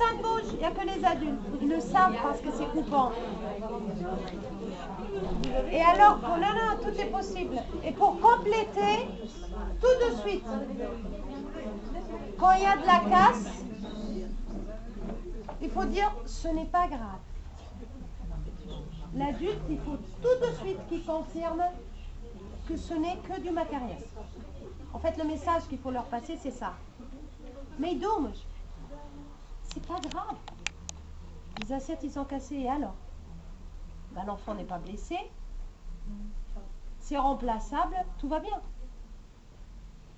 personne bouge, il n'y a que les adultes. Ils le savent parce que c'est coupant. Et alors, non, non, tout est possible. Et pour compléter, tout de suite, quand il y a de la casse, il faut dire ce n'est pas grave. L'adulte, il faut tout de suite qu'il confirme que ce n'est que du matériel. En fait, le message qu'il faut leur passer, c'est ça. Mais dommage, c'est pas grave. Les assiettes, ils sont cassés, et alors? Ben, l'enfant n'est pas blessé, c'est remplaçable, tout va bien.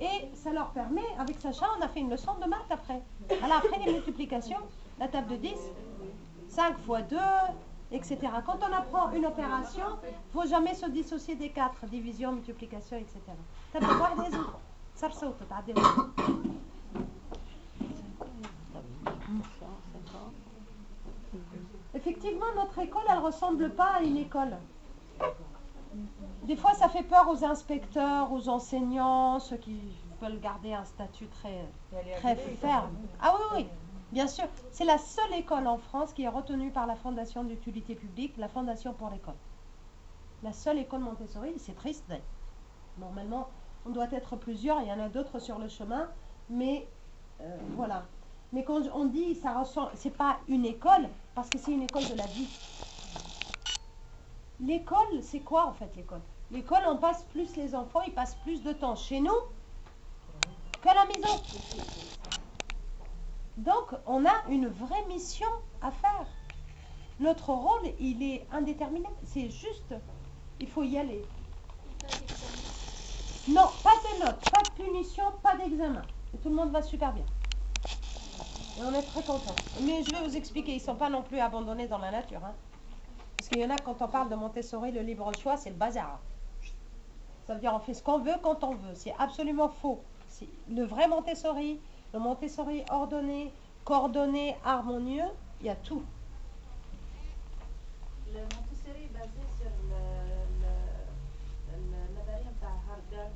Et ça leur permet, avec Sacha, on a fait une leçon de maths après. Alors après les multiplications, la table de 10, 5 fois 2, etc. Quand on apprend une opération, il ne faut jamais se dissocier des 4, division, multiplication, etc. تبقى واحد لازم صار صوته تعدي. Effectivement, notre école, elle ne ressemble pas à une école. Des fois, ça fait peur aux inspecteurs, aux enseignants, ceux qui veulent garder un statut très ferme. Ah oui, oui, bien sûr. C'est la seule école en France qui est retenue par la Fondation d'utilité publique, la Fondation pour l'école. La seule école Montessori, c'est triste. Normalement, on doit être plusieurs, il y en a d'autres sur le chemin, mais voilà. Mais quand on dit ça ressemble, c'est pas une école, parce que c'est une école de la vie. L'école, c'est quoi en fait l'école? L'école, on passe plus, les enfants, ils passent plus de temps chez nous qu'à la maison. Donc, on a une vraie mission à faire. Notre rôle, il est indéterminé. C'est juste, il faut y aller. Non, pas de notes, pas de punition, pas d'examen. Et tout le monde va super bien. Et on est très contents. Mais je vais vous expliquer, ils ne sont pas non plus abandonnés dans la nature. Hein. Parce qu'il y en a, quand on parle de Montessori, le libre choix, c'est le bazar. Ça veut dire on fait ce qu'on veut quand on veut. C'est absolument faux. C'est le vrai Montessori, le Montessori ordonné, coordonné, harmonieux, il y a tout. Le Montessori est basé sur la variante de Hargard,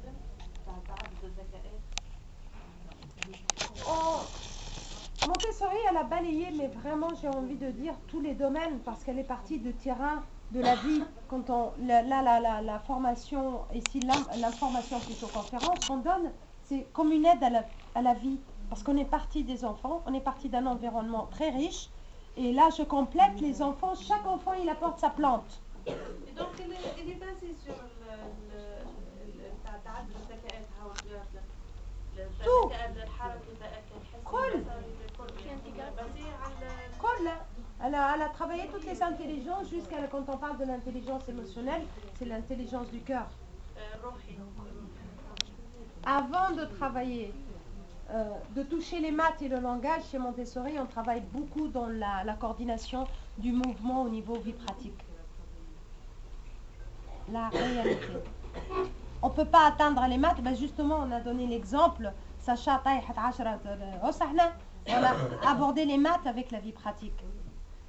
Montessori, elle a balayé, mais vraiment, j'ai envie de dire, tous les domaines, parce qu'elle est partie du terrain de la vie. Quand on, la formation, ici, l'information plutôt conférence qu'on donne, c'est comme une aide à la vie. Parce qu'on est parti des enfants, on est parti d'un environnement très riche. Et là, je complète les enfants, chaque enfant, il apporte sa plante. Et donc, il est basé sur tout. Elle a travaillé toutes les intelligences jusqu'à quand on parle de l'intelligence émotionnelle, c'est l'intelligence du cœur. Avant de travailler, de toucher les maths et le langage, chez Montessori, on travaille beaucoup dans la coordination du mouvement au niveau vie pratique. La réalité. On ne peut pas atteindre les maths, ben justement, on a donné l'exemple. Sacha, on a abordé les maths avec la vie pratique.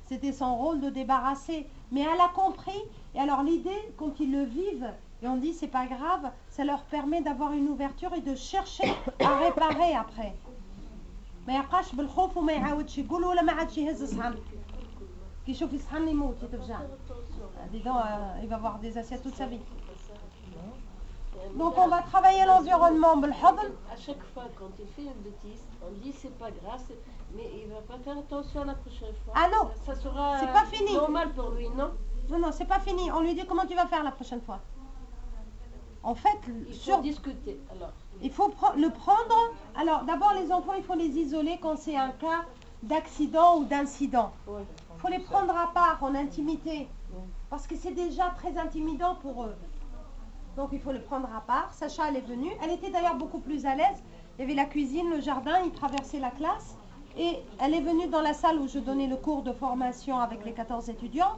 C'était son rôle de débarrasser. Mais elle a compris. Et alors l'idée, quand ils le vivent, et on dit c'est pas grave, ça leur permet d'avoir une ouverture et de chercher à réparer après. ما يبقاش بالخوف وما يعاودش يقول ولا ما عادش يهز صحن كي يشوف يصحن يموت يتفجع. Dis donc, il va avoir des assiettes toute sa vie. Donc on va travailler l'environnement بالحضن. À chaque fois quand il fait une bêtise, on dit c'est pas grave, mais il va pas faire attention la prochaine fois. Ah non, ça sera c'est pas fini. Normal pour lui, non? Non, non, c'est pas fini. On lui dit comment tu vas faire la prochaine fois. En fait, il faut discuter. Alors, il faut le prendre. Alors d'abord les enfants, il faut les isoler quand c'est un cas d'accident ou d'incident. ouais. Il faut les prendre à part en intimité. Parce que c'est déjà très intimidant pour eux. Donc il faut le prendre à part. Sacha, elle est venue. Elle était d'ailleurs beaucoup plus à l'aise. Il y avait la cuisine, le jardin, il traversait la classe. Et elle est venue dans la salle où je donnais le cours de formation avec les 14 étudiants.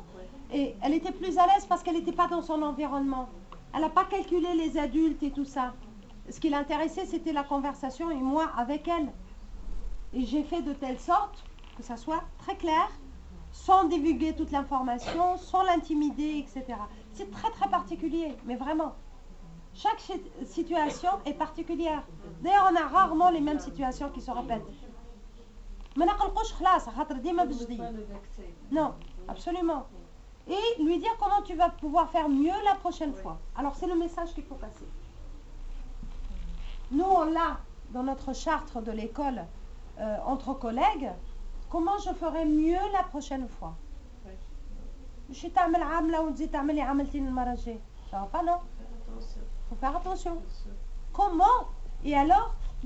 Et elle était plus à l'aise parce qu'elle n'était pas dans son environnement. Elle n'a pas calculé les adultes et tout ça. Ce qui l'intéressait, c'était la conversation et moi avec elle. Et j'ai fait de telle sorte que ça soit très clair, sans divulguer toute l'information, sans l'intimider, etc. C'est très très particulier, mais vraiment. Chaque situation est particulière. D'ailleurs, on a rarement les mêmes situations qui se répètent. ما نقلقوش خلاص خاطر ديما Pas بجديد. le vexer. Non, absolument. Et lui dire comment tu vas pouvoir faire mieux la prochaine fois. Alors c'est le message qu'il faut passer. Nous on l'a dans notre charte de l'école entre collègues. Comment je ferai mieux la prochaine fois. مش تعمل عاملة وتزيد تعملي عملتين المرة الجاية. Ça va pas non. Faire attention. Faut faire attention. Bien sûr. Comment? Et alors,